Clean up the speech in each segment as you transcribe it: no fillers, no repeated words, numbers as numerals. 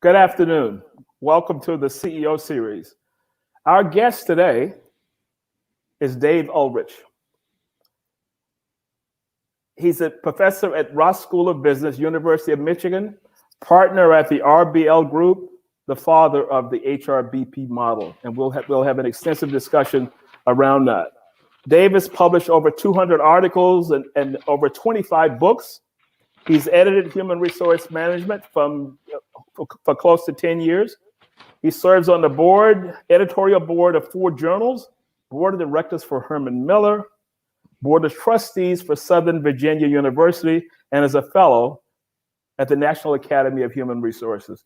Good afternoon. Welcome to the CEO series. Our guest today is Dave Ulrich. He's a professor at Ross School of Business, University of Michigan, partner at the RBL Group, the father of the HRBP model, and we'll have an extensive discussion around that. Dave has published over 200 articles and over 25 books. He's edited human resource management for close to 10 years. He serves on the editorial board of 4 journals, board of directors for Herman Miller, board of trustees for Southern Virginia University, and is a fellow at the National Academy of Human Resources.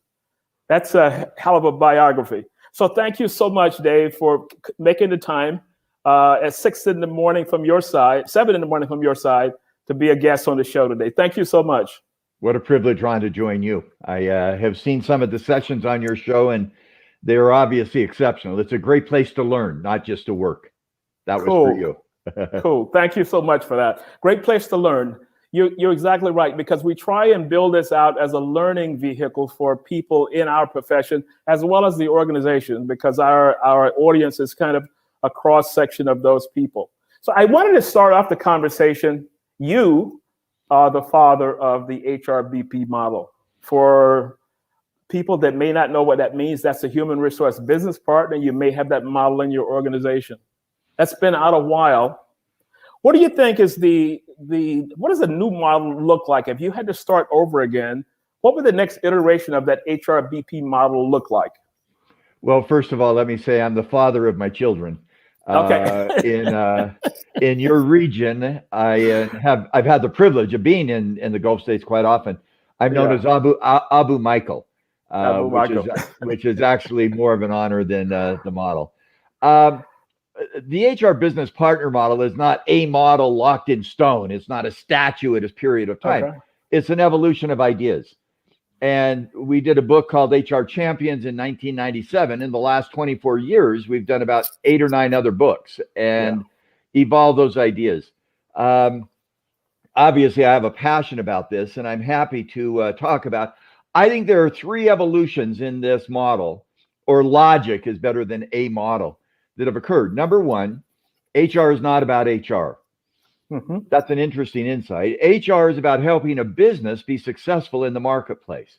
That's a hell of a biography. So thank you so much, Dave, for making the time at 6 in the morning from your side, 7 in the morning from your side, to be a guest on the show today. Thank you so much. What a privilege, Ron, to join you. I have seen some of the sessions on your show, and they're obviously exceptional. It's a great place to learn, not just to work. That was for you. Cool. Thank you so much for that. Great place to learn. You're exactly right, because we try and build this out as a learning vehicle for people in our profession, as well as the organization, because our audience is kind of a cross-section of those people. So I wanted to start off the conversation. You are the father of the HRBP model. For people that may not know what that means, that's a human resource business partner. You may have that model in your organization. That's been out a while. What do you think is what does a new model look like? If you had to start over again, what would the next iteration of that HRBP model look like? Well, first of all, let me say I'm the father of my children. Okay. In your region, I've had the privilege of being in the Gulf states quite often. I'm known as Abu Michael, which is actually more of an honor than the model. The HR business partner model is not a model locked in stone. It's not a statue at a period of time. Okay. It's an evolution of ideas. And we did a book called HR Champions in 1997. In the last 24 years, we've done about 8 or 9 other books and evolved those ideas. Obviously, I have a passion about this, and I'm happy to talk about. I think there are 3 evolutions in this model, or logic is better than a model, that have occurred. Number 1, HR is not about HR. Mm-hmm. That's an interesting insight. HR is about helping a business be successful in the marketplace.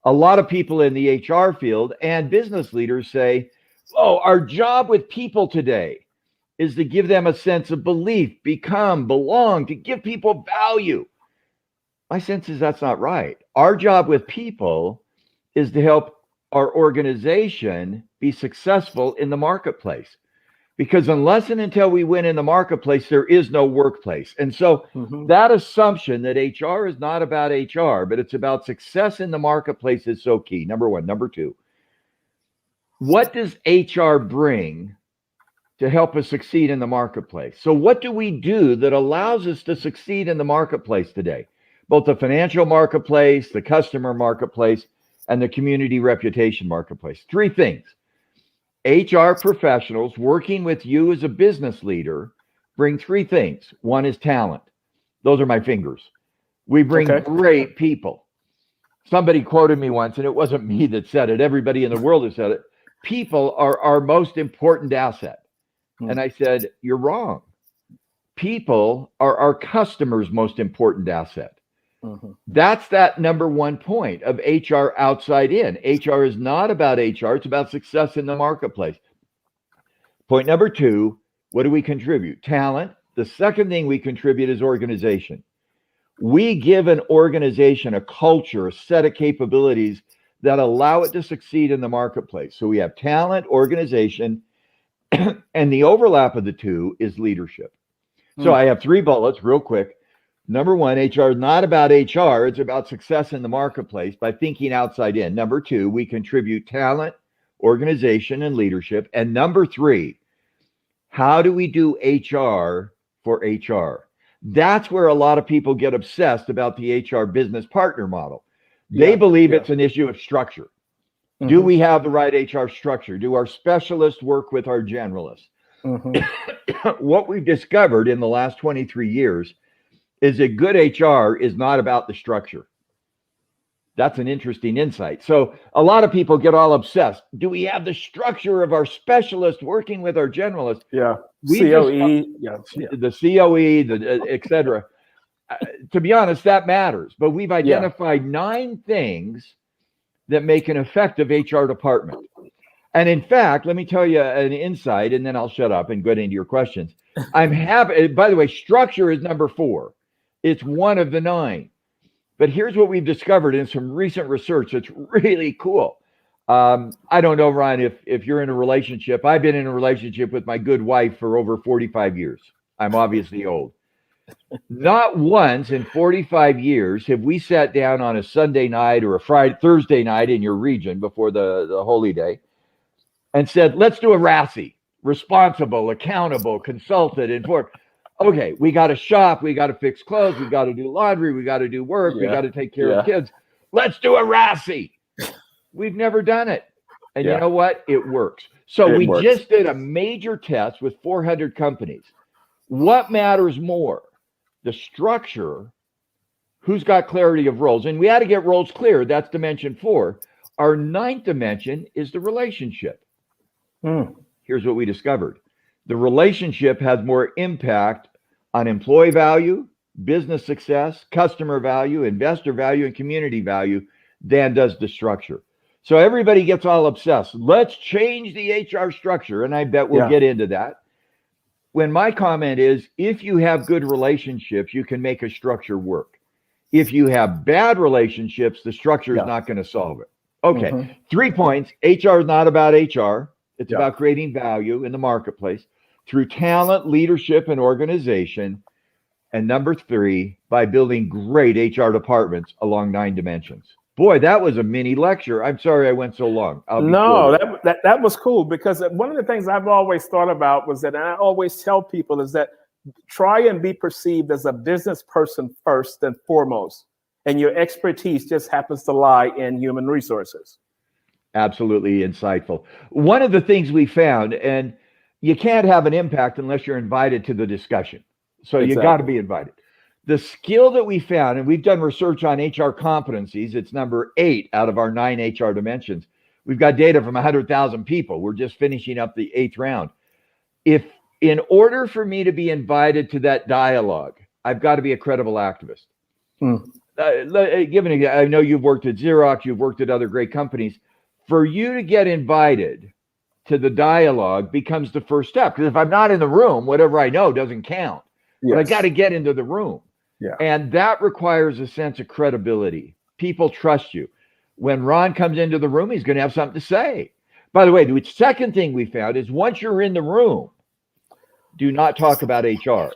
A lot of people in the HR field and business leaders say, oh, our job with people today is to give them a sense of belief, belong, to give people value. My sense is that's not right. Our job with people is to help our organization be successful in the marketplace. Because unless and until we win in the marketplace, there is no workplace. And so that assumption that HR is not about HR, but it's about success in the marketplace is so key. Number 1. Number 2, what does HR bring to help us succeed in the marketplace? So what do we do that allows us to succeed in the marketplace today? Both the financial marketplace, the customer marketplace, and the community reputation marketplace. 3 things. HR professionals working with you as a business leader bring 3 things. 1 is talent. Those are my fingers. We bring great people. Somebody quoted me once, and it wasn't me that said it. Everybody in the world has said it. People are our most important asset. And I said, you're wrong. People are our customers' most important asset. That's that number 1 point of HR outside in. HR is not about HR. It's about success in the marketplace. Point number 2, what do we contribute? Talent. The second thing we contribute is organization. We give an organization a culture, a set of capabilities that allow it to succeed in the marketplace. So we have talent, organization, and the overlap of the 2 is leadership. So I have 3 bullets real quick. Number 1, HR is not about HR. It's about success in the marketplace by thinking outside in. Number 2, we contribute talent, organization, and leadership. And number 3, how do we do HR for HR? That's where a lot of people get obsessed about the HR business partner model. They believe it's an issue of structure. Do we have the right HR structure? Do our specialists work with our generalists? What we've discovered in the last 23 years is that good HR is not about the structure. That's an interesting insight. So a lot of people get all obsessed. Do we have the structure of our specialist working with our generalist? Yeah. We COE. the COE, et cetera. To be honest, that matters. But we've identified 9 things that make an effective HR department. And in fact, let me tell you an insight, and then I'll shut up and get into your questions. I'm happy. By the way, structure is number 4. It's one of the 9. But here's what we've discovered in some recent research that's really cool. I don't know, Ron, if you're in a relationship. I've been in a relationship with my good wife for over 45 years. I'm obviously old. Not once in 45 years have we sat down on a Sunday night or a Thursday night in your region before the holy day and said, let's do a RASI, responsible, accountable, consulted, informed. Okay, we got to shop, we got to fix clothes, we got to do laundry, we got to do work, we got to take care of kids. Let's do a RASI. We've never done it. And you know what? It works. So we just did a major test with 400 companies. What matters more? The structure, who's got clarity of roles? And we had to get roles clear. That's dimension 4. Our 9th dimension is the relationship. Here's what we discovered. The relationship has more impact on employee value, business success, customer value, investor value, and community value than does the structure. So everybody gets all obsessed. Let's change the HR structure. And I bet we'll get into that. When my comment is, if you have good relationships, you can make a structure work. If you have bad relationships, the structure is not going to solve it. Okay, 3 points. HR is not about HR. It's about creating value in the marketplace through talent, leadership, and organization. And number 3, by building great HR departments along 9 dimensions. Boy, that was a mini lecture. I'm sorry I went so long. No, that was cool, because one of the things I've always thought about was that, and I always tell people, is that try and be perceived as a business person first and foremost. And your expertise just happens to lie in human resources. Absolutely insightful. One of the things we found, and you can't have an impact unless you're invited to the discussion. So you got to be invited. The skill that we found, and we've done research on HR competencies, it's number 8 out of our 9 HR dimensions. We've got data from 100,000 people. We're just finishing up the 8th round. If in order for me to be invited to that dialogue, I've got to be a credible activist. Given, I know you've worked at Xerox, you've worked at other great companies. For you to get invited to the dialogue becomes the first step. Because if I'm not in the room, whatever I know doesn't count. But I got to get into the room. And that requires a sense of credibility. People trust you. When Ron comes into the room, he's going to have something to say. By the way, the second thing we found is once you're in the room, do not talk about HR.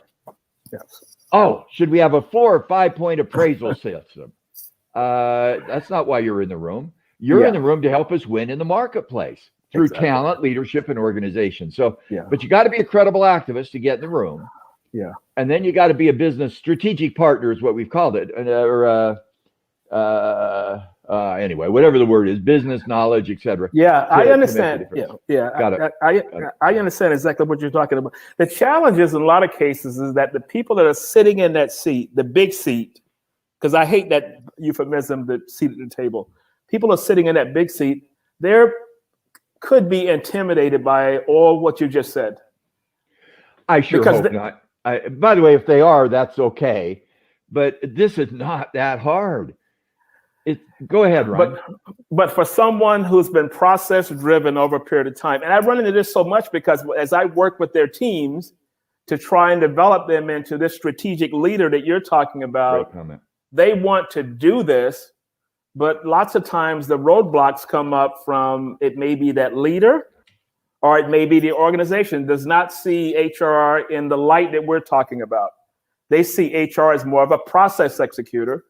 Oh, should we have a 4 or 5 point appraisal system? That's not why you're in the room. You're in the room to help us win in the marketplace through talent, leadership, and organization. So, but you got to be a credible activist to get in the room. And then you got to be a business strategic partner is what we've called it. Anyway, whatever the word is, business knowledge, etc. I understand. Got it. I understand exactly what you're talking about. The challenge is, in a lot of cases, is that the people that are sitting in that seat, the big seat, because I hate that euphemism, the seat at the table. People are sitting in that big seat. They could be intimidated by all what you just said. I sure hope not. By the way, if they are, that's okay. But this is not that hard. Go ahead, Ron. But for someone who's been process driven over a period of time, and I run into this so much because as I work with their teams to try and develop them into this strategic leader that you're talking about, they want to do this, but lots of times the roadblocks come up from, it may be that leader, or it may be the organization does not see HR in the light that we're talking about. They see HR as more of a process executor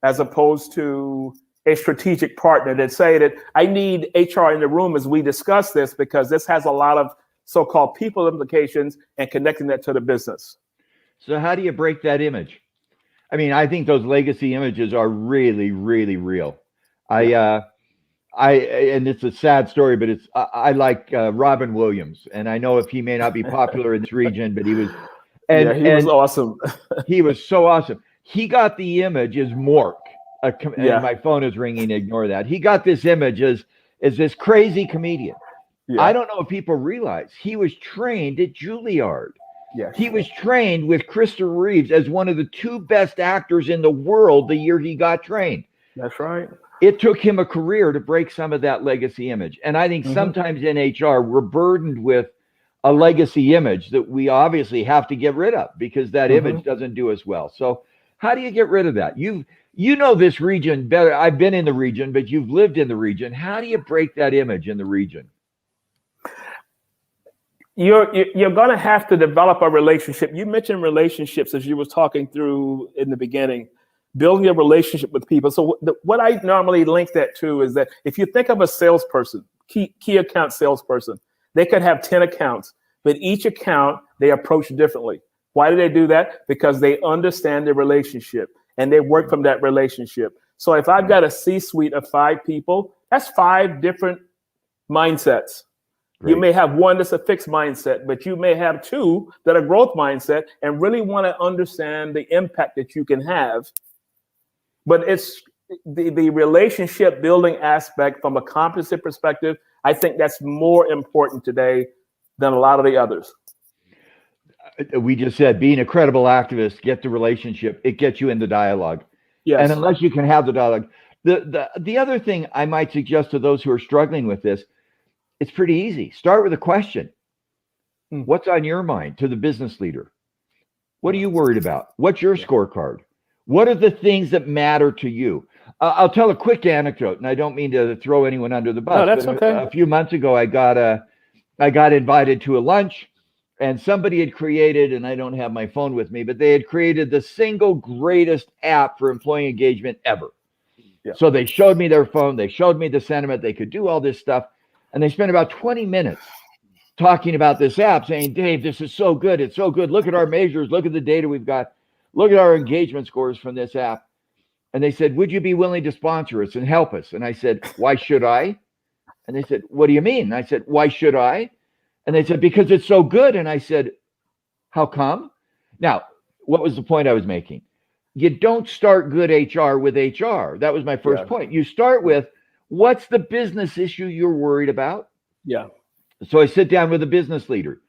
as opposed to a strategic partner that say that I need HR in the room as we discuss this because this has a lot of so-called people implications and connecting that to the business. So how do you break that image? I mean, I think those legacy images are really, really real. And it's a sad story, but I like Robin Williams, and I know if he may not be popular in this region, but he was, he was awesome. He was so awesome. He got the image as Mork, and my phone is ringing. Ignore that. He got this image as this crazy comedian. Yeah. I don't know if people realize he was trained at Juilliard. Yes. He was trained with Christopher Reeves as one of the 2 best actors in the world the year he got trained. That's right. It took him a career to break some of that legacy image. And I think sometimes in HR, we're burdened with a legacy image that we obviously have to get rid of because that image doesn't do us well. So how do you get rid of that? You know this region better. I've been in the region, but you've lived in the region. How do you break that image in the region? You're going to have to develop a relationship. You mentioned relationships as you were talking through in the beginning, building a relationship with people. So what I normally link that to is that if you think of a salesperson, key account salesperson, they could have 10 accounts, but each account they approach differently. Why do they do that? Because they understand the relationship and they work from that relationship. So if I've got a C-suite of 5 people, that's 5 different mindsets. Great. You may have one that's a fixed mindset, but you may have 2 that are growth mindset and really want to understand the impact that you can have. But it's the relationship building aspect from a composite perspective. I think that's more important today than a lot of the others. We just said being a credible activist, get the relationship, it gets you into dialogue. Yes. And unless you can have the dialogue, the other thing I might suggest to those who are struggling with this, it's pretty easy. Start with a question. What's on your mind to the business leader? What are you worried about? What's your scorecard? What are the things that matter to you? I'll tell a quick anecdote, and I don't mean to throw anyone under the bus. No, that's okay. A few months ago, I got invited to a lunch, and somebody had created, and I don't have my phone with me, but they had created the single greatest app for employee engagement ever. Yeah. So they showed me their phone. They showed me the sentiment. They could do all this stuff. And they spent about 20 minutes talking about this app, saying, Dave, this is so good. It's so good. Look at our measures. Look at the data we've got. Look at our engagement scores from this app. And they said, would you be willing to sponsor us and help us? And I said, why should I? And they said, what do you mean? And I said, why should I? And they said, because it's so good. And I said, how come? Now, what was the point I was making? You don't start good HR with HR. That was my first point. You start with, what's the business issue you're worried about? Yeah. So I sit down with a business leader.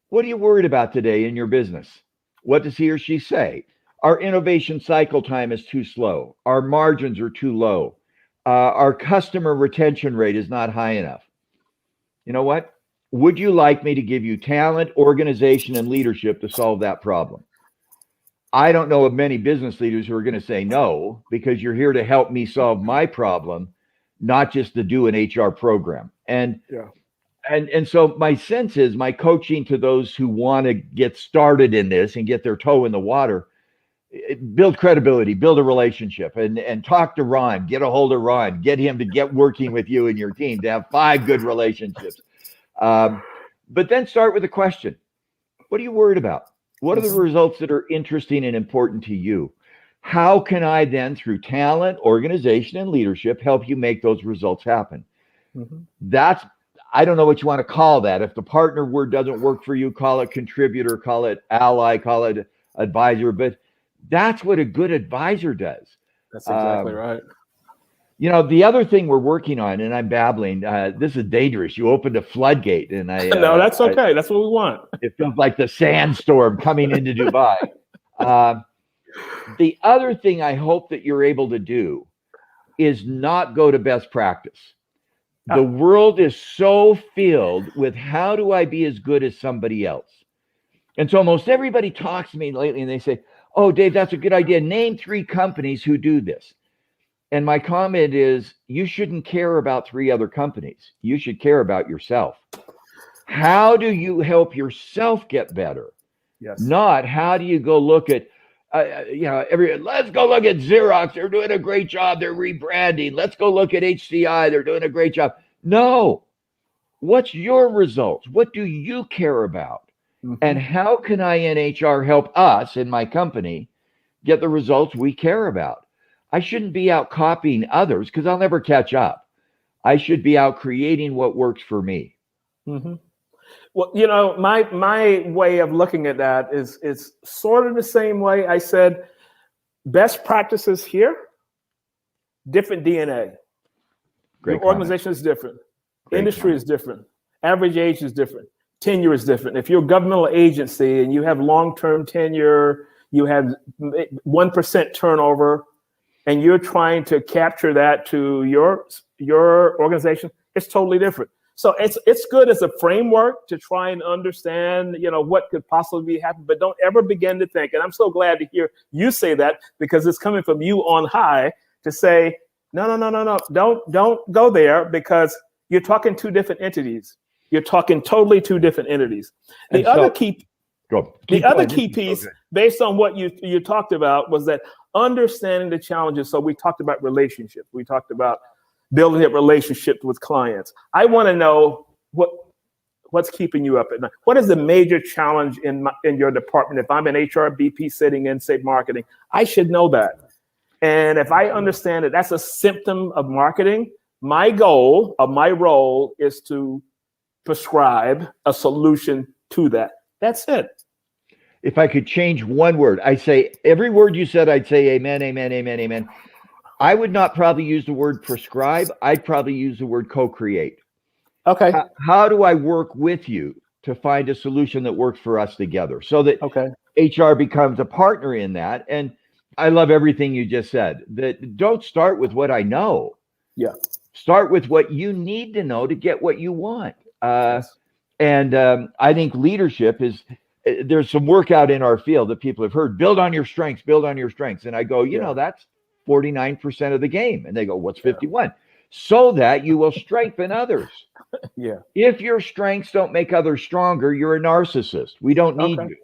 What are you worried about today in your business? What does he or she say? Our innovation cycle time is too slow. Our margins are too low. Our customer retention rate is not high enough. You know what? Would you like me to give you talent, organization, and leadership to solve that problem? I don't know of many business leaders who are going to say no, because you're here to help me solve my problem, not just to do an HR program. And so my sense is, my coaching to those who want to get started in this and get their toe in the water, build credibility, build a relationship, and talk to Ron, get a hold of Ron, get him to get working with you and your team to have 5 good relationships. But then start with a question. What are you worried about? What are the results that are interesting and important to you? How can I then, through talent, organization, and leadership, help you make those results happen? That's, I don't know what you want to call that. If the partner word doesn't work for you, call it contributor, call it ally, call it advisor. But that's what a good advisor does. That's exactly right. You know, the other thing we're working on, and I'm babbling, this is dangerous. You opened a floodgate, and I no, that's okay. That's what we want. It feels like the sandstorm coming into Dubai. The other thing I hope that you're able to do is not go to best practice. The world is so filled with how do I be as good as somebody else? And so almost everybody talks to me lately and they say, oh, Dave, that's a good idea. Name 3 companies who do this. And my comment is, you shouldn't care about 3 other companies. You should care about yourself. How do you help yourself get better? Yes. Not how do you go look at, let's go look at Xerox. They're doing a great job. They're rebranding. Let's go look at HCI. They're doing a great job. No. What's your results? What do you care about? And how can I in HR help us in my company get the results we care about? I shouldn't be out copying others because I'll never catch up. I should be out creating what works for me. Well, you know, my way of looking at that is sort of the same way I said, best practices here, different DNA. Great Your organization is different. Great Industry comment. is different. Average age is different. Tenure is different. If you're a governmental agency and you have long-term tenure, you have 1% turnover, and you're trying to capture that to your organization, it's totally different. So it's good as a framework to try and understand, what could possibly happen, but don't ever begin to think. And I'm so glad to hear you say that, because it's coming from you on high to say, no, don't go there, because you're talking two different entities. You're talking totally two different entities. The other key piece, based on what you talked about, was that understanding the challenges. So we talked about relationships. We talked about building up relationships with clients. I want to know what's keeping you up at night. What is the major challenge in your department? If I'm an HRBP sitting in, say, marketing, I should know that. And if I understand that that's a symptom of marketing, my goal of my role is to prescribe a solution to that. That's it. If I could change one word, I say every word you said, I'd say amen, amen, amen, amen. I would not probably use the word prescribe. I'd probably use the word co-create. Okay. How do I work with you to find a solution that works for us together, so that HR becomes a partner in that? And I love everything you just said. That don't start with what I know. Yeah. Start with what you need to know to get what you want. Yes. And I think leadership is, there's some work out in our field that people have heard, build on your strengths, build on your strengths. And I go, that's 49% of the game. And they go, what's 51? So that you will strengthen others. Yeah. If your strengths don't make others stronger, you're a narcissist. We don't need you.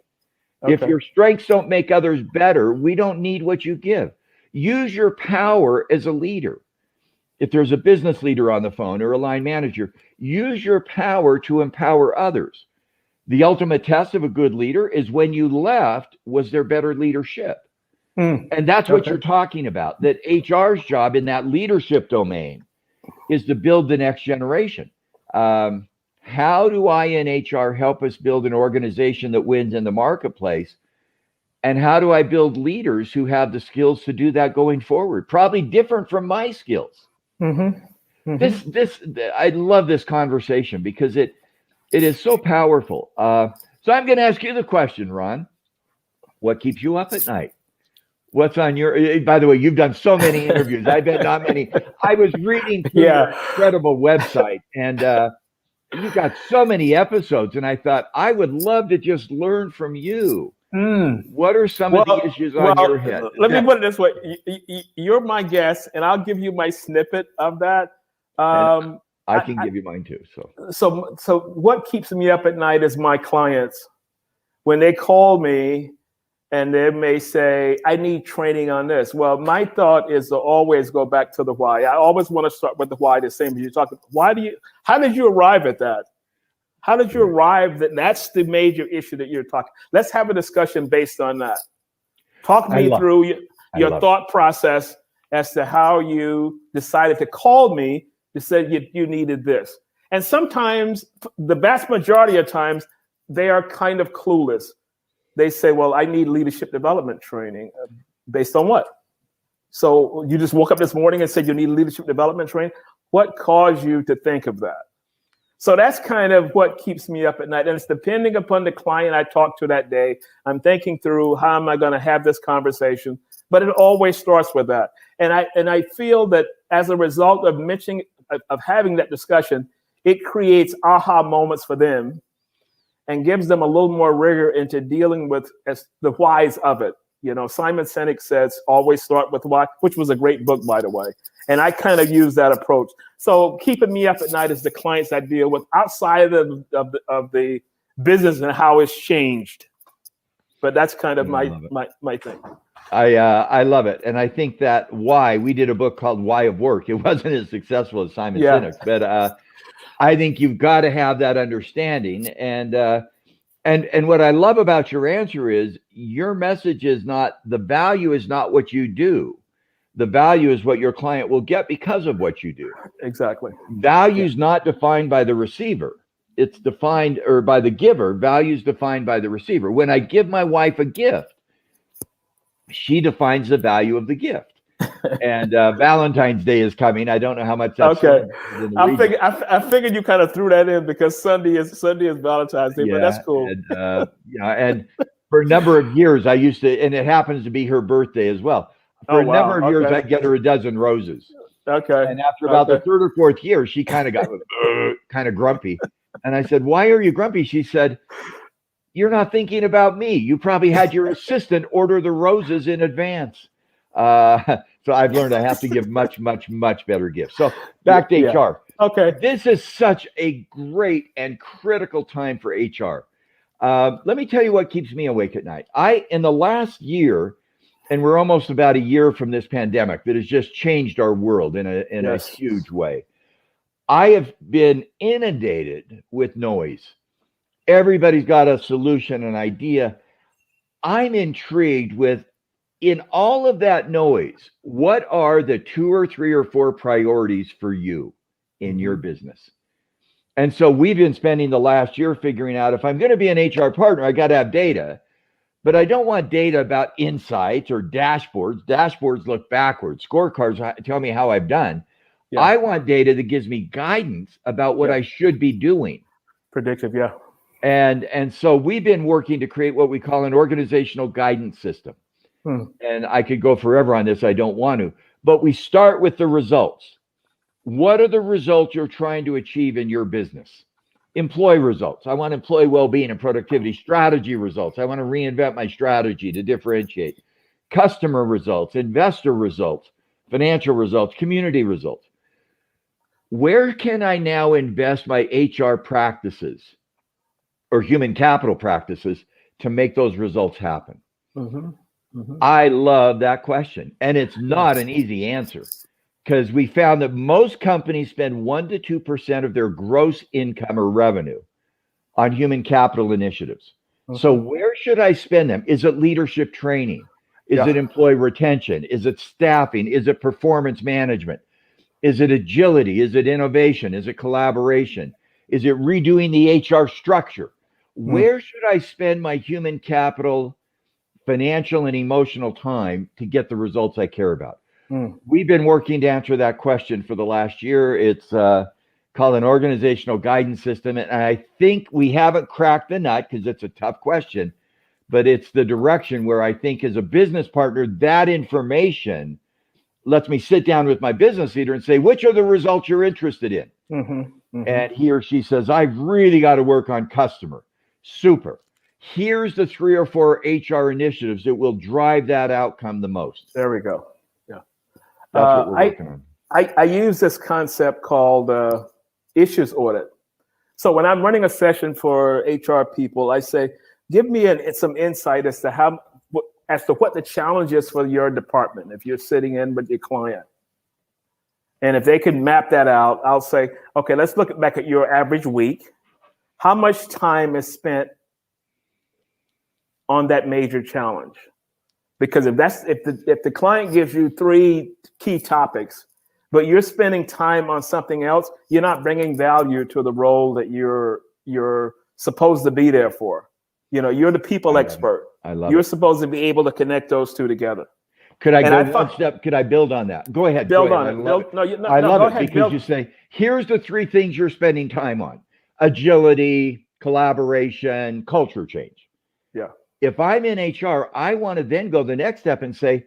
If your strengths don't make others better, we don't need what you give. Use your power as a leader. If there's a business leader on the phone or a line manager, use your power to empower others. The ultimate test of a good leader is when you left, was there better leadership? And that's what you're talking about, that HR's job in that leadership domain is to build the next generation. How do I in HR help us build an organization that wins in the marketplace? And how do I build leaders who have the skills to do that going forward? Probably different from my skills. I love this conversation because it is so powerful. So I'm going to ask you the question, Ron. What keeps you up at night? What's on your, by the way, you've done so many interviews. I bet not many. I was reading through your incredible website, and you've got so many episodes, and I thought I would love to just learn from you. What are some of the issues on your head? Let me put it this way. You're my guest, and I'll give you my snippet of that. I can give you mine too. So what keeps me up at night is my clients. When they call me and they may say, I need training on this. Well, my thought is to always go back to the why. I always want to start with the why, the same as you're talking. How did you arrive at that? How did you arrive that that's the major issue that you're talking? Let's have a discussion based on that. Talk me through your thought process as to how you decided to call me to say you needed this. And sometimes, the vast majority of times, they are kind of clueless. They say, well, I need leadership development training. Based on what? So you just woke up this morning and said you need leadership development training? What caused you to think of that? So that's kind of what keeps me up at night. And it's depending upon the client I talk to that day. I'm thinking through, how am I going to have this conversation? But it always starts with that. And I feel that as a result of having that discussion, it creates aha moments for them and gives them a little more rigor into dealing with the whys of it. Simon Sinek says, always start with why, which was a great book, by the way. And I kind of use that approach. So keeping me up at night is the clients I deal with outside of the business and how it's changed. But that's kind of my thing. I love it. And I think that why, we did a book called Why of Work. It wasn't as successful as Simon Sinek, but I think you've got to have that understanding. And what I love about your answer is your message is not, the value is not what you do. The value is what your client will get because of what you do. Exactly. Value is not defined by the receiver. It's defined, or by the giver. Value is defined by the receiver. When I give my wife a gift, she defines the value of the gift. And Valentine's Day is coming. I don't know how much that's Okay. in the region. I figured you kind of threw that in because Sunday is Valentine's Day, but that's cool. And, and for a number of years, I used to, and it happens to be her birthday as well. For a number of years, I'd get her a dozen roses. Okay. And after about the third or fourth year, she kind of got kind of grumpy. And I said, "Why are you grumpy?" She said, "You're not thinking about me. You probably had your assistant order the roses in advance." So I've learned I have to give much, much, much better gifts. So back to HR. Okay. This is such a great and critical time for HR. Let me tell you what keeps me awake at night. In the last year, and we're almost about a year from this pandemic that has just changed our world in a huge way. I have been inundated with noise. Everybody's got a solution, an idea. I'm intrigued with, in all of that noise, what are the 2 or 3 or 4 priorities for you in your business? And so we've been spending the last year figuring out, if I'm going to be an HR partner, I got to have data, but I don't want data about insights or dashboards. Dashboards look backwards. Scorecards tell me how I've done. Yeah. I want data that gives me guidance about what I should be doing. Predictive, yeah. And so we've been working to create what we call an organizational guidance system. And I could go forever on this. I don't want to. But we start with the results. What are the results you're trying to achieve in your business? Employee results. I want employee well-being and productivity. Strategy results. I want to reinvent my strategy to differentiate. Customer results, investor results, financial results, community results. Where can I now invest my HR practices or human capital practices to make those results happen? I love that question. And it's not an easy answer, because we found that most companies spend 1 to 2% of their gross income or revenue on human capital initiatives. So where should I spend them? Is it leadership training? Is it employee retention? Is it staffing? Is it performance management? Is it agility? Is it innovation? Is it collaboration? Is it redoing the HR structure? Where should I spend my human capital, financial and emotional time to get the results I care about? We've been working to answer that question for the last year. It's called an organizational guidance system. And I think we haven't cracked the nut, because it's a tough question, but it's the direction where I think, as a business partner, that information lets me sit down with my business leader and say, which are the results you're interested in? And he or she says, I've really got to work on customer. Super. Here's the 3 or 4 HR initiatives that will drive that outcome the most. There we go. Yeah. That's what we're working on. I use this concept called issues audit. So when I'm running a session for HR people, I say, give me some insight as to what the challenge is for your department if you're sitting in with your client. And if they can map that out, I'll say, okay, let's look back at your average week. How much time is spent on that major challenge? Because if the client gives you 3 key topics, but you're spending time on something else, you're not bringing value to the role that you're supposed to be there for. You're the people expert. I love You're it. supposed to be able to connect those 2 together. Could I go one step? Could I build on that? Go ahead. Build on it. I love it because you say, here's the 3 things you're spending time on: agility, collaboration, culture change. Yeah. If I'm in HR, I want to then go the next step and say,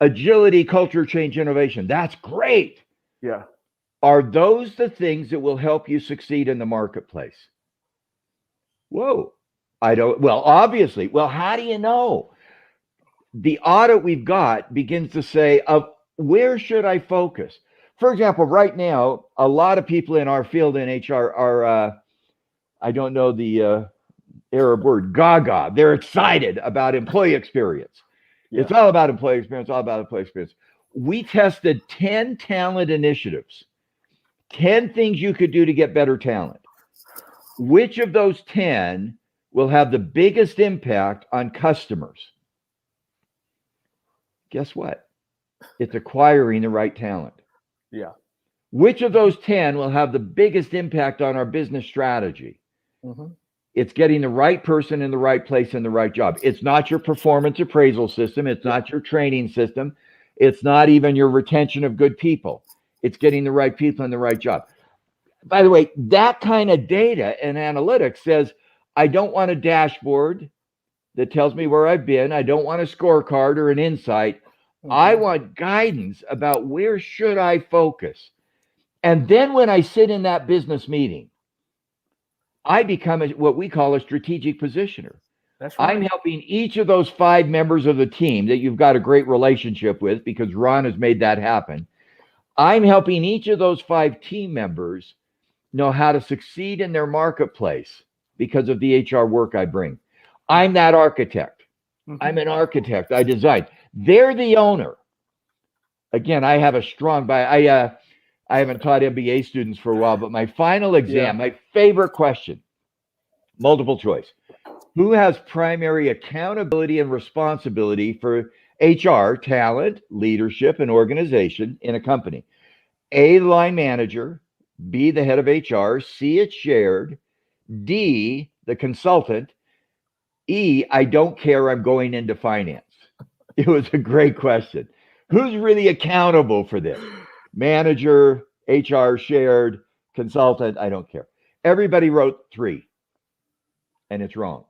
agility, culture change, innovation. That's great. Yeah. Are those the things that will help you succeed in the marketplace? Whoa. Obviously. Well, how do you know? The audit we've got begins to say, where should I focus? For example, right now, a lot of people in our field in HR are, I don't know the Arab word, gaga. They're excited about employee experience. Yeah. It's all about employee experience, all about employee experience. We tested 10 talent initiatives, 10 things you could do to get better talent. Which of those 10 will have the biggest impact on customers? Guess what? It's acquiring the right talent. Yeah. Which of those 10 will have the biggest impact on our business strategy? It's getting the right person in the right place in the right job. It's not your performance appraisal system. It's not your training system. It's not even your retention of good people. It's getting the right people in the right job. By the way, that kind of data and analytics says, I don't want a dashboard that tells me where I've been. I don't want a scorecard or an insight. I want guidance about where should I focus. And then when I sit in that business meeting, I become what we call a strategic positioner. That's right. I'm helping each of those 5 members of the team that you've got a great relationship with, because Ron has made that happen. I'm helping each of those 5 team members know how to succeed in their marketplace because of the HR work I bring. I'm that architect. I'm an architect. I design. They're the owner. Again, I have a strong I haven't taught MBA students for a while, but my final exam, my favorite question, multiple choice. Who has primary accountability and responsibility for HR, talent, leadership, and organization in a company? A, the line manager. B, the head of HR. C, it's shared. D, the consultant. E, I don't care, I'm going into finance. It was a great question. Who's really accountable for this? Manager, HR, shared, consultant, I don't care. Everybody wrote 3, and it's wrong.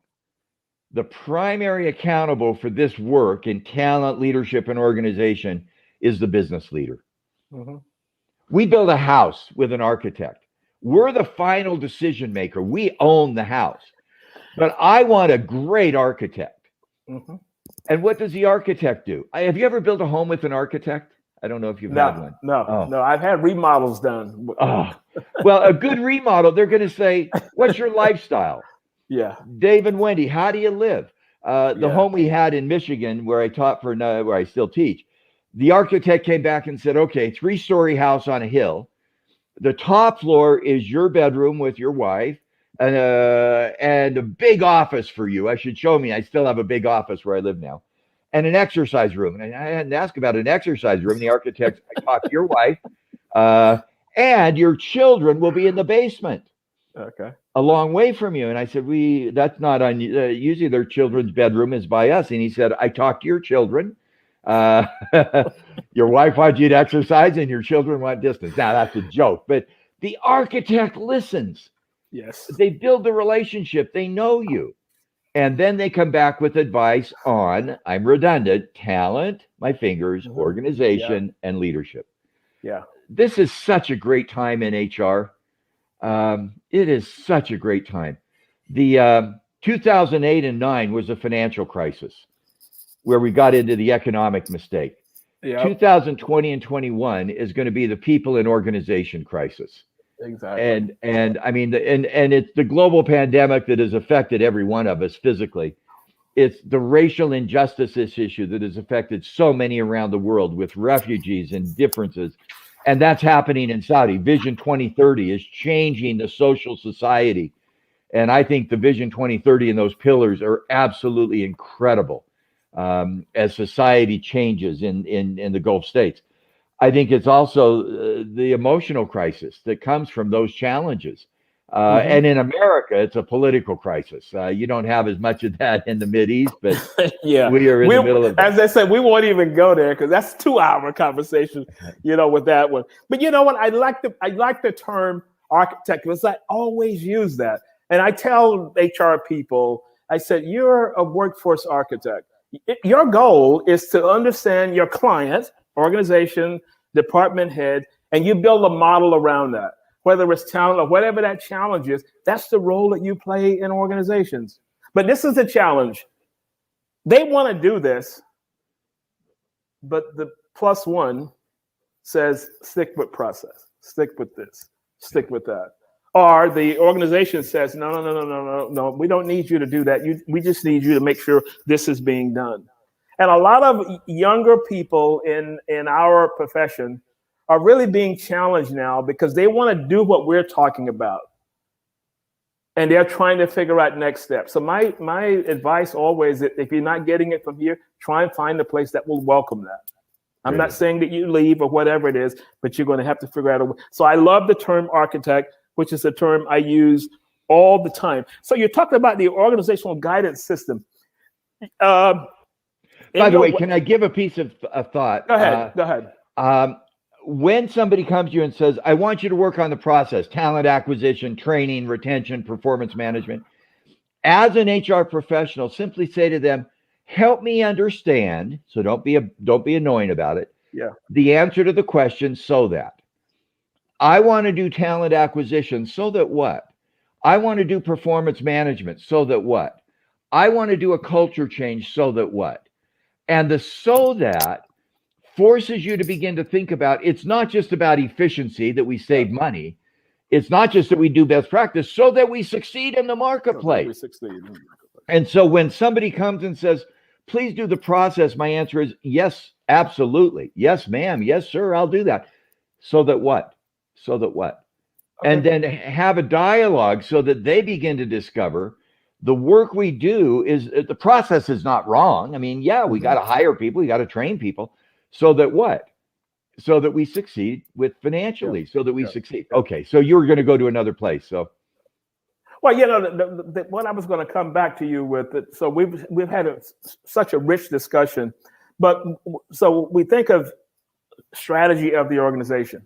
The primary accountable for this work in talent, leadership, and organization is the business leader. We build a house with an architect. We're the final decision maker. We own the house. But I want a great architect. And what does the architect do? Have you ever built a home with an architect? I don't know if you've had one. No. I've had remodels done. Well, a good remodel, they're going to say, what's your lifestyle? Yeah. Dave and Wendy, how do you live? The home we had in Michigan, where I taught where I still teach, the architect came back and said, okay, 3-story house on a hill. The top floor is your bedroom with your wife, and a big office for you. I should show me. I still have a big office where I live now, and an exercise room. And I hadn't asked about an exercise room. The architect, I talked to your wife, and your children will be in the basement. Okay. A long way from you. And I said, that's not usually their children's bedroom is by us. And he said, I talked to your children. Your wife wants you to exercise and your children want distance. Now that's a joke, but the architect listens. Yes. They build the relationship. They know you. And then they come back with advice on, I'm redundant, talent, my fingers, organization, and leadership. Yeah. This is such a great time in HR. It is such a great time. The 2008 and 9 was a financial crisis where we got into the economic mistake. 2020 and 21 is going to be the people and organization crisis. Exactly. And I mean, and it's the global pandemic that has affected every one of us physically. It's the racial injustice issue that has affected so many around the world with refugees and differences. And that's happening in Saudi. Vision 2030 is changing the social society. And I think the Vision 2030 and those pillars are absolutely incredible as society changes in the Gulf states. I think it's also the emotional crisis that comes from those challenges. And in America, it's a political crisis. You don't have as much of that in the Mideast, but we are in the middle of that. As I said, we won't even go there because that's 2-hour conversation, with that one. But you know what? I like the term architect because I always use that. And I tell HR people, I said, you're a workforce architect. Your goal is to understand your client, organization, department head, and you build a model around that. Whether it's talent or whatever that challenge is, that's the role that you play in organizations. But this is the challenge. They want to do this, but the +1 says, stick with process, stick with this, stick with that. Or the organization says, no, we don't need you to do that. We just need you to make sure this is being done. And a lot of younger people in our profession are really being challenged now because they want to do what we're talking about. And they're trying to figure out next steps. So my advice always, if you're not getting it from here, try and find a place that will welcome that. I'm not saying that you leave or whatever it is, but you're going to have to figure out a way. So I love the term architect, which is a term I use all the time. So you're talking about the organizational guidance system. By the way, can I give a piece of thought? Go ahead. Go ahead. When somebody comes to you and says, I want you to work on the process, talent acquisition, training, retention, performance management, as an HR professional, simply say to them, help me understand. So don't be annoying about it. Yeah. The answer to the question, so that. I want to do talent acquisition, so that what? I want to do performance management, so that what? I want to do a culture change, so that what? And the so that forces you to begin to think about, it's not just about efficiency, that we save money. It's not just that we do best practice, so that we succeed in the marketplace. And so when somebody comes and says, please do the process, my answer is yes, absolutely. Yes, ma'am. Yes, sir, I'll do that. So that what? So that what? Okay. And then have a dialogue so that they begin to discover the work we do is, the process is not wrong. I mean, yeah, we got to hire people, we got to train people. So that what? So that we succeed with financially, so that we succeed. Okay, so you're going to go to another place. So, well, you know, what I was going to come back to you with it. So we've had such a rich discussion, but so we think of strategy of the organization,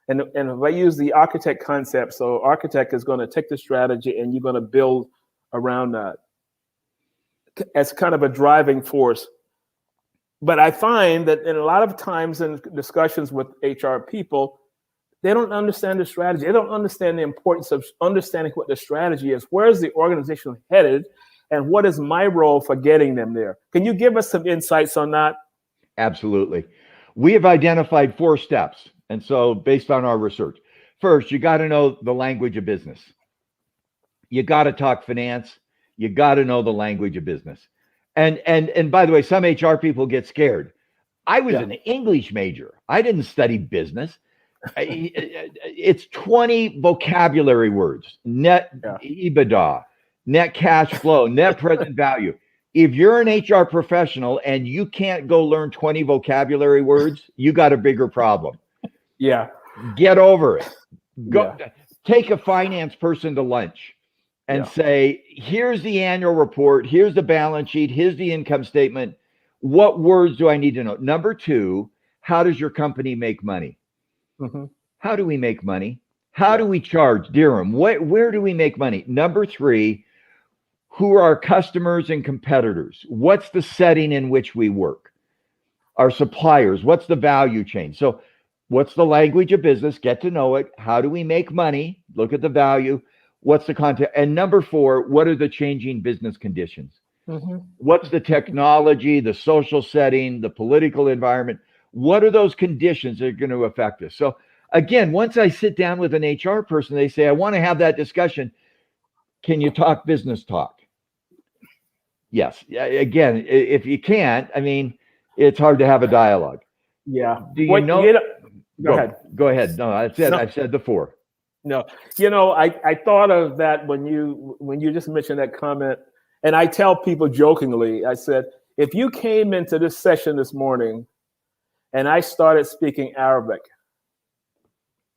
and if I use the architect concept, so architect is going to take the strategy and you're going to build around that as kind of a driving force. But I find that in a lot of times in discussions with HR people, they don't understand the strategy. They don't understand the importance of understanding what the strategy is. Where is the organization headed? And what is my role for getting them there? Can you give us some insights on that? Absolutely. We have identified 4 steps. And so based on our research, first, you got to know the language of business. You got to talk finance. You got to know the language of business. And by the way, some HR people get scared. I was an English major. I didn't study business. It's 20 vocabulary words: net EBITDA, net cash flow, net present value. If you're an HR professional and you can't go learn 20 vocabulary words, you got a bigger problem. Yeah. Get over it. Go take a finance person to lunch and say, here's the annual report, here's the balance sheet, here's the income statement. What words do I need to know? Number 2, how does your company make money? How do we make money? How do we charge? Dirham, where do we make money? Number 3, who are our customers and competitors? What's the setting in which we work? Our suppliers, what's the value chain? So what's the language of business? Get to know it. How do we make money? Look at the value. What's the content? And number 4, what are the changing business conditions? What's the technology, the social setting, the political environment? What are those conditions that are going to affect us? So again, once I sit down with an HR person, they say, I want to have that discussion. Can you talk business talk? Yes. Again, if you can't, I mean, it's hard to have a dialogue. Yeah. Do you know? Go ahead. Go ahead. No, I've said the 4. No, you know, I thought of that when you just mentioned that comment, and I tell people jokingly, I said, if you came into this session this morning and I started speaking Arabic,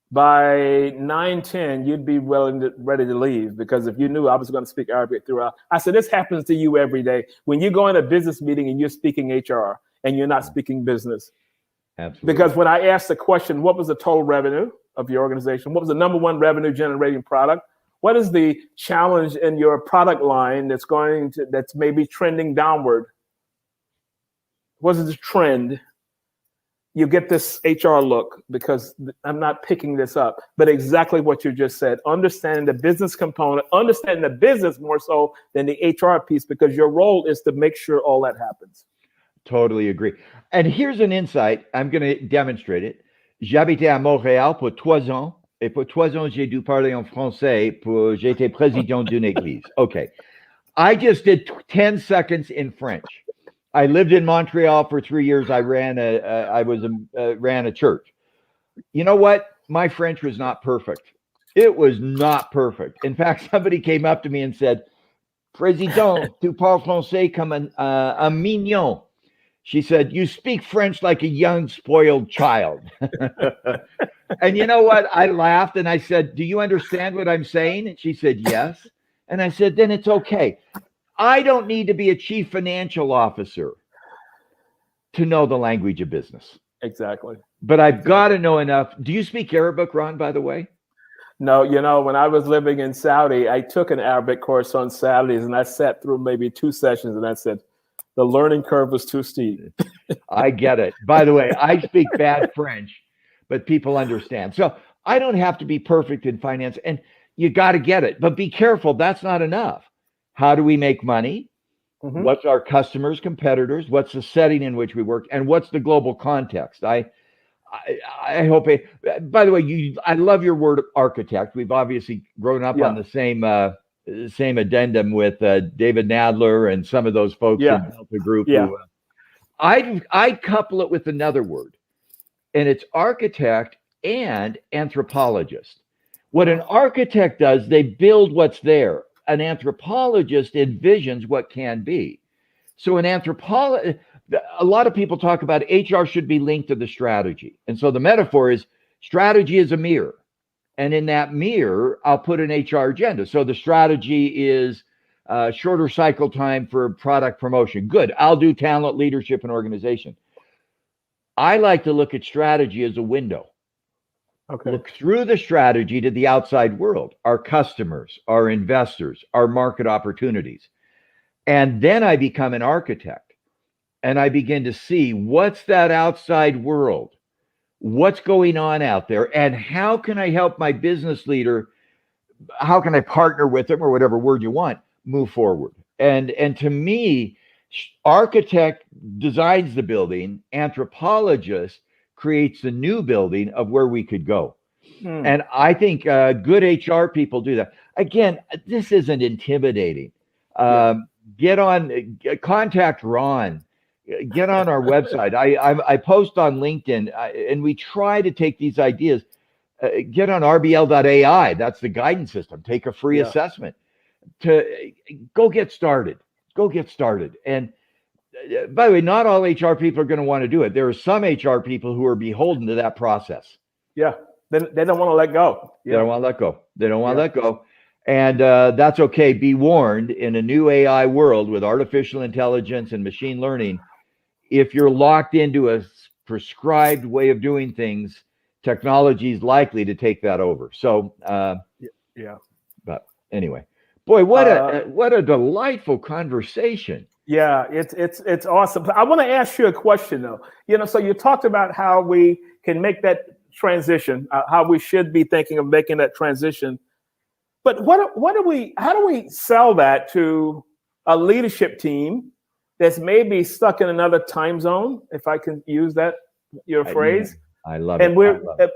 by 9:10, you'd be ready to leave, because if you knew I was going to speak Arabic throughout. I said, this happens to you every day. When you go in a business meeting and you're speaking HR and you're not speaking business. Absolutely. Because when I asked the question, what was the total revenue of your organization? What was the number 1 revenue generating product? What is the challenge in your product line that's maybe trending downward? What is the trend? You get this HR look, because I'm not picking this up, but exactly what you just said. Understanding the business component, understanding the business more so than the HR piece, because your role is to make sure all that happens. Totally agree. And here's an insight. I'm going to demonstrate it. J'habitais à Montréal pour 3 ans. Et pour 3 ans, j'ai dû parler en français. J'étais président d'une église. Okay. I just did 10 seconds in French. I lived in Montreal for 3 years. I ran a church. You know what? My French was not perfect. It was not perfect. In fact, somebody came up to me and said, Président, tu parles français comme un mignon. She said, you speak French like a young, spoiled child. And you know what? I laughed and I said, do you understand what I'm saying? And she said, yes. And I said, then it's okay. I don't need to be a chief financial officer. to know the language of business. Exactly. But I've got to know enough. Do you speak Arabic, Ron, by the way? No, when I was living in Saudi, I took an Arabic course on Saturdays, and I sat through maybe 2 sessions, and I said, the learning curve was too steep. I get it. By the way, I speak bad French, but people understand. So I don't have to be perfect in finance, and you got to get it. But be careful. That's not enough. How do we make money? Mm-hmm. What's our customers, competitors? What's the setting in which we work? And what's the global context? I hope. By the way, I love your word architect. We've obviously grown up on the same addendum with David Nadler and some of those folks in Delta Group. Yeah. Who, I couple it with another word, and it's architect and anthropologist. What an architect does, they build what's there. An anthropologist envisions what can be. So an anthropologist, a lot of people talk about HR should be linked to the strategy. And so the metaphor is strategy is a mirror. And in that mirror, I'll put an HR agenda. So the strategy is shorter cycle time for product promotion. Good. I'll do talent, leadership, and organization. I like to look at strategy as a window. Okay. Look through the strategy to the outside world, our customers, our investors, our market opportunities. And then I become an architect, and I begin to see what's that outside world, what's going on out there, and how can I help my business leader, how can I partner with them, or whatever word you want, move forward. And to me, architect designs the building, anthropologist creates the new building of where we could go. And I think good HR people do that. Again, this isn't intimidating. Get on, contact Ron, get on our website. I post on LinkedIn, and we try to take these ideas. Get on rbl.ai. That's the guidance system. Take a free assessment to go get started. Go get started. And by the way, not all HR people are going to want to do it. There are some HR people who are beholden to that process. Yeah. They don't want to let go. They don't want to let go. They don't want to let go. And that's okay. Be warned, in a new AI world with artificial intelligence and machine learning, if you're locked into a prescribed way of doing things, technology is likely to take that over. So, but anyway, boy, what a delightful conversation. Yeah, it's awesome. But I want to ask you a question though. So you talked about how we can make that transition, how we should be thinking of making that transition. But how do we sell that to a leadership team that's maybe stuck in another time zone, if I can use your phrase? I love it.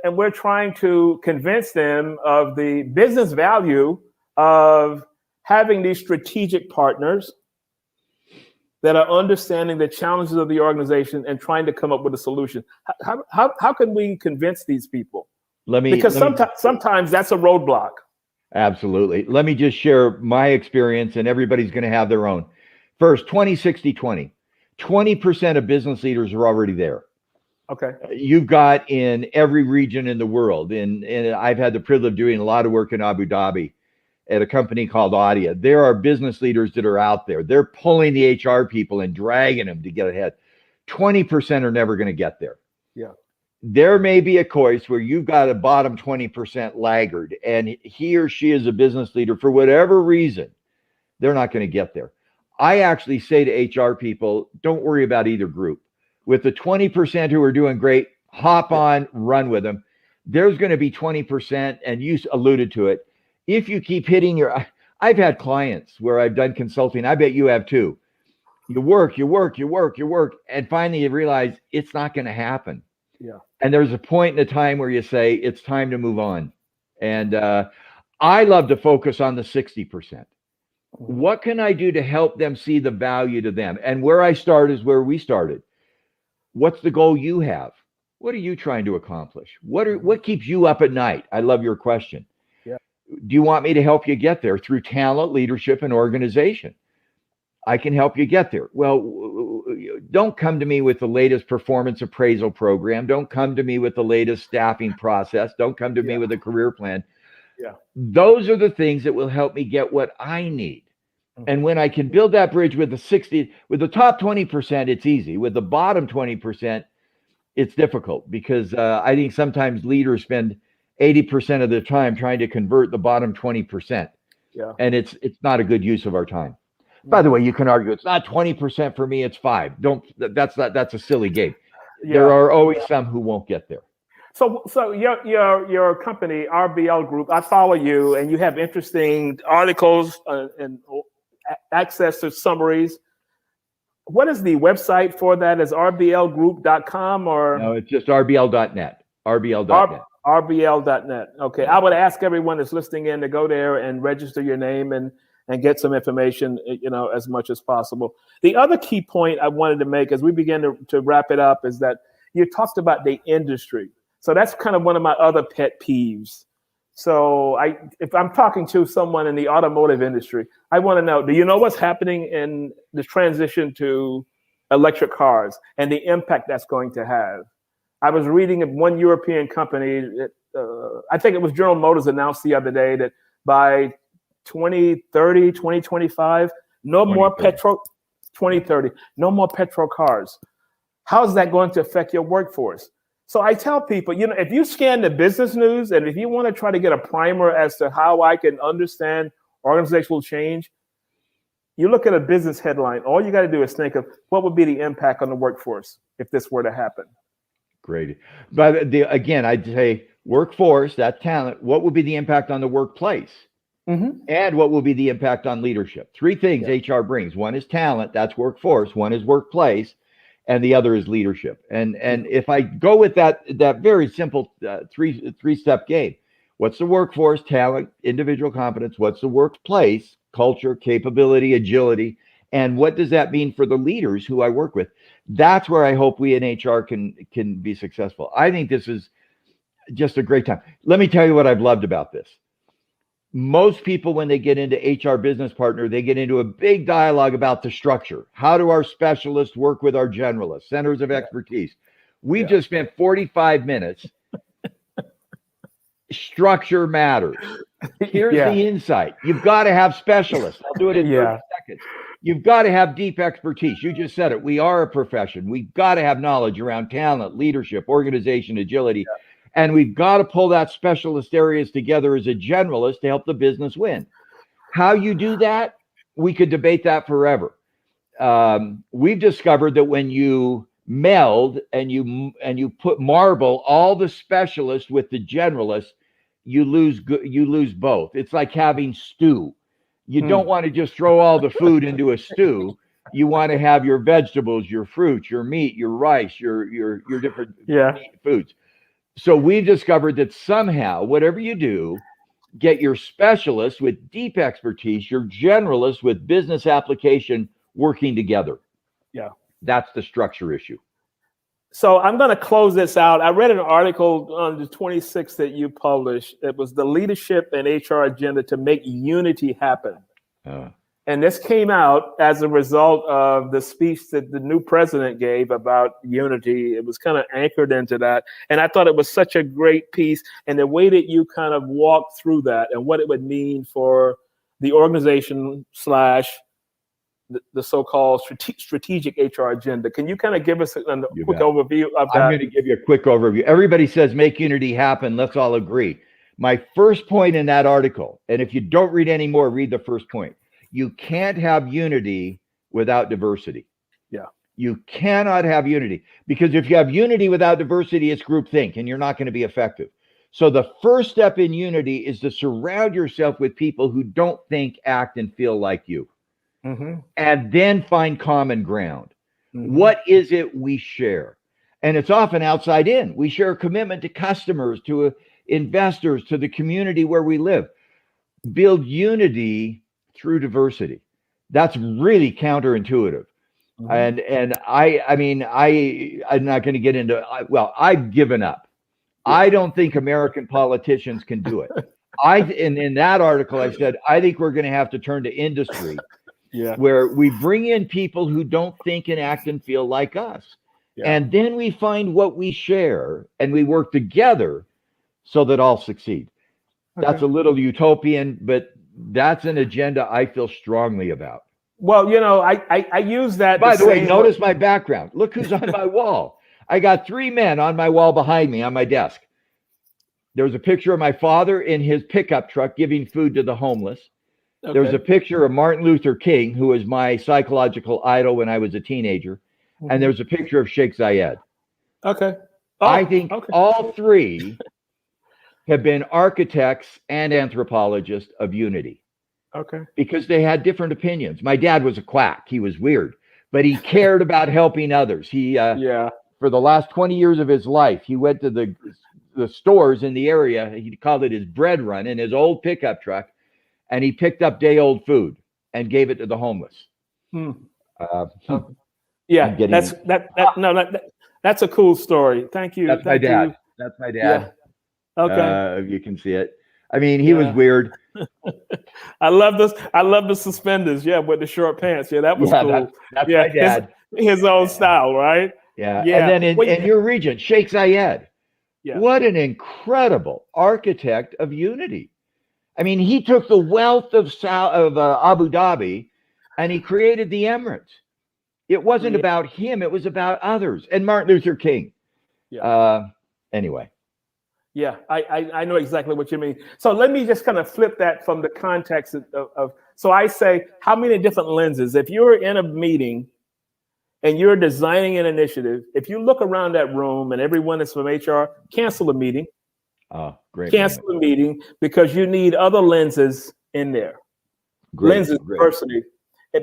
And we're trying to convince them of the business value of having these strategic partners that are understanding the challenges of the organization and trying to come up with a solution. How can we convince these people? Because sometimes that's a roadblock. Absolutely. Let me just share my experience, and everybody's going to have their own. First, 20-60-20. 20% of business leaders are already there. Okay. You've got in every region in the world, and I've had the privilege of doing a lot of work in Abu Dhabi at a company called Audia. There are business leaders that are out there. They're pulling the HR people and dragging them to get ahead. 20% are never going to get there. Yeah. There may be a case where you've got a bottom 20% laggard, and he or she is a business leader for whatever reason, they're not going to get there. I actually say to HR people, don't worry about either group. With the 20% who are doing great, hop on, run with them. There's going to be 20%, and you alluded to it. If you keep hitting I've had clients where I've done consulting. I bet you have too. You work, and finally you realize it's not going to happen. Yeah. And there's a point in the time where you say, it's time to move on. And I love to focus on the 60%. What can I do to help them see the value to them? And where I start is where we started. What's the goal you have? What are you trying to accomplish? What keeps you up at night? I love your question. Yeah. Do you want me to help you get there through talent, leadership, and organization? I can help you get there. Well, don't come to me with the latest performance appraisal program. Don't come to me with the latest staffing process. Don't come to me with a career plan. Yeah. Those are the things that will help me get what I need. And when I can build that bridge with the top 20%, it's easy. With the bottom 20%, it's difficult because I think sometimes leaders spend 80% of their time trying to convert the bottom 20%. Yeah. And it's not a good use of our time. By the way, you can argue it's not 20% for me, it's 5. That's a silly game. Yeah. There are always some who won't get there. So your company, RBL Group, I follow you, and you have interesting articles and access to summaries. What is the website for that? Is rblgroup.com or? No, it's just rbl.net. rbl.net. rbl.net. Okay. I would ask everyone that's listening in to go there and register your name and get some information, as much as possible. The other key point I wanted to make as we begin to wrap it up is that you talked about the industry. So that's kind of one of my other pet peeves. So if I'm talking to someone in the automotive industry, I want to know, do you know what's happening in the transition to electric cars and the impact that's going to have? I was reading of one European company, I think it was General Motors, announced the other day that by 2030, 2025, no more petrol, 2030, no more petrol cars. How is that going to affect your workforce? So I tell people, if you scan the business news and if you want to try to get a primer as to how I can understand organizational change, you look at a business headline. All you got to do is think of what would be the impact on the workforce if this were to happen. Great. But again, I'd say workforce, that talent, what would be the impact on the workplace? And what will be the impact on leadership? 3 things HR brings. One is talent, that's workforce. One is workplace, and the other is leadership. And if I go with that very simple three-step game, what's the workforce? Talent, individual competence. What's the workplace? Culture, capability, agility. And what does that mean for the leaders who I work with? That's where I hope we in HR can be successful. I think this is just a great time. Let me tell you what I've loved about this. Most people, when they get into HR business partner, they get into a big dialogue about the structure. How do our specialists work with our generalists, centers of expertise? We just spent 45 minutes. Structure matters. Here's the insight. You've got to have specialists. I'll do it in 30 seconds. You've got to have deep expertise. You just said it. We are a profession. We've got to have knowledge around talent, leadership, organization, agility. And we've got to pull that specialist areas together as a generalist to help the business win. How you do that, we could debate that forever. We've discovered that when you meld and you marble all the specialists with the generalists, you lose both. It's like having stew. You don't want to just throw all the food into a stew. You want to have your vegetables, your fruits, your meat, your rice, your different foods. So we've discovered that somehow, whatever you do, get your specialists with deep expertise, your generalists with business application working together. Yeah. That's the structure issue. So I'm going to close this out. I read an article on the 26th that you published. It was the leadership and HR agenda to make unity happen. And this came out as a result of the speech that the new president gave about unity. It was kind of anchored into that. And I thought it was such a great piece. And the way that you kind of walked through that and what it would mean for the organization / the so-called strategic HR agenda. Can you kind of give us a quick overview of that? I'm going to give you a quick overview. Everybody says make unity happen. Let's all agree. My first point in that article, and if you don't read any more, read the first point. You can't have unity without diversity. Yeah. You cannot have unity, because if you have unity without diversity, it's groupthink and you're not going to be effective. So the first step in unity is to surround yourself with people who don't think, act, and feel like you. And then find common ground. What is it we share? And it's often outside in. We share a commitment to customers, to investors, to the community where we live. Build unity through diversity. That's really counterintuitive. And I'm not going to get into, I've given up. I don't think American politicians can do it. In that article, I said, I think we're going to have to turn to industry, where we bring in people who don't think and act and feel like us. And then we find what we share and we work together so that all succeed. That's a little utopian, but that's an agenda I feel strongly about. Well, I use that. By the way, notice my background. Look who's on my wall. I got 3 men on my wall behind me on my desk. There was a picture of my father in his pickup truck giving food to the homeless. Okay. There was a picture of Martin Luther King, who was my psychological idol when I was a teenager. Mm-hmm. And there's a picture of Sheikh Zayed. Okay. I think all 3 have been architects and anthropologists of unity. Okay. Because they had different opinions. My dad was a quack. He was weird, but he cared about helping others. He, for the last 20 years of his life, he went to the stores in the area. He called it his bread run in his old pickup truck, and he picked up day-old food and gave it to the homeless. That's a cool story. Thank you. That's my dad. That's my dad. Yeah. Okay. You can see it. I mean, he was weird. I love this. I love the suspenders. Yeah, with the short pants. Yeah, that was cool. That's my dad. His own style, right? Yeah. And then in your region, Sheikh Zayed. Yeah. What an incredible architect of unity. I mean, he took the wealth of Abu Dhabi and he created the Emirates. It wasn't about him. It was about others. And Martin Luther King. Yeah. Anyway. Yeah, I know exactly what you mean. So let me just kind of flip that from the context of so I say, how many different lenses? If you're in a meeting and you're designing an initiative, if you look around that room and everyone is from HR, cancel the meeting. Oh, great. Cancel the meeting because you need other lenses in there. Lenses, diversity.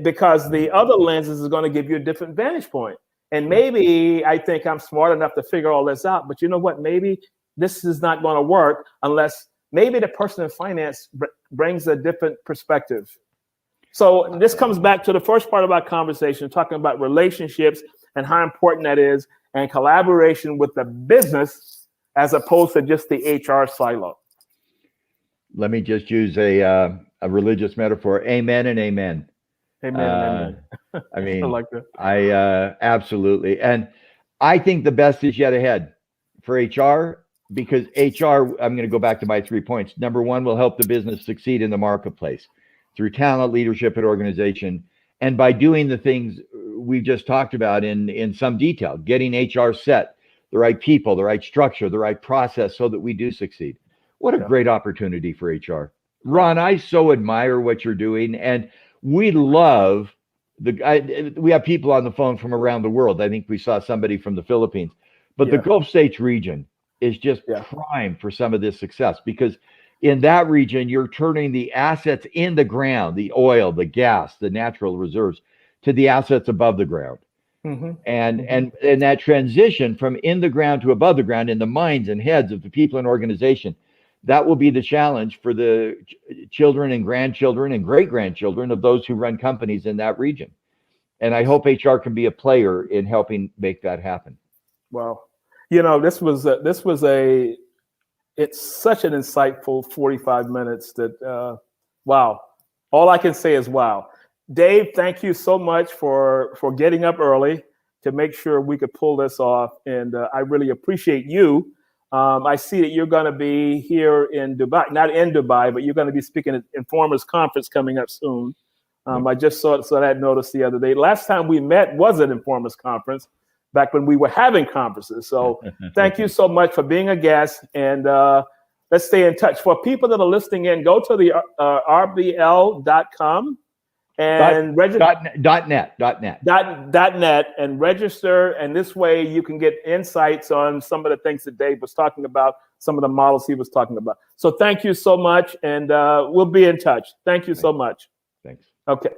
Because the other lenses is going to give you a different vantage point. And maybe I think I'm smart enough to figure all this out, but you know what? Maybe this is not going to work unless maybe the person in finance brings a different perspective. So this comes back to the first part of our conversation, talking about relationships and how important that is, and collaboration with the business as opposed to just the HR silo. Let me just use a religious metaphor. Amen and amen. Amen. I mean, I like that. I absolutely. And I think the best is yet ahead for HR. Because HR, I'm going to go back to my 3 points. Number 1, will help the business succeed in the marketplace through talent, leadership, and organization. And by doing the things we just talked about in some detail, getting HR set, the right people, the right structure, the right process so that we do succeed. What a great opportunity for HR. Ron, I so admire what you're doing. And we love we have people on the phone from around the world. I think we saw somebody from the Philippines, but the Gulf States region is just prime for some of this success, because in that region, you're turning the assets in the ground, the oil, the gas, the natural reserves, to the assets above the ground. Mm-hmm. And that transition from in the ground to above the ground in the minds and heads of the people and organization, that will be the challenge for the children and grandchildren and great-grandchildren of those who run companies in that region. And I hope HR can be a player in helping make that happen. Wow. It's such an insightful 45 minutes that, wow. All I can say is wow. Dave, thank you so much for getting up early to make sure we could pull this off. And I really appreciate you. I see that you're going to be here in Dubai, not in Dubai, but you're going to be speaking at Informers Conference coming up soon. I just saw that notice the other day. Last time we met was at Informers Conference, back when we were having conferences. So thank you so much for being a guest, and let's stay in touch. For people that are listening in, go to the rbl.com and register. .net and register, and this way you can get insights on some of the things that Dave was talking about, some of the models he was talking about. So thank you so much, and we'll be in touch. Thank you so much. Thanks. Okay.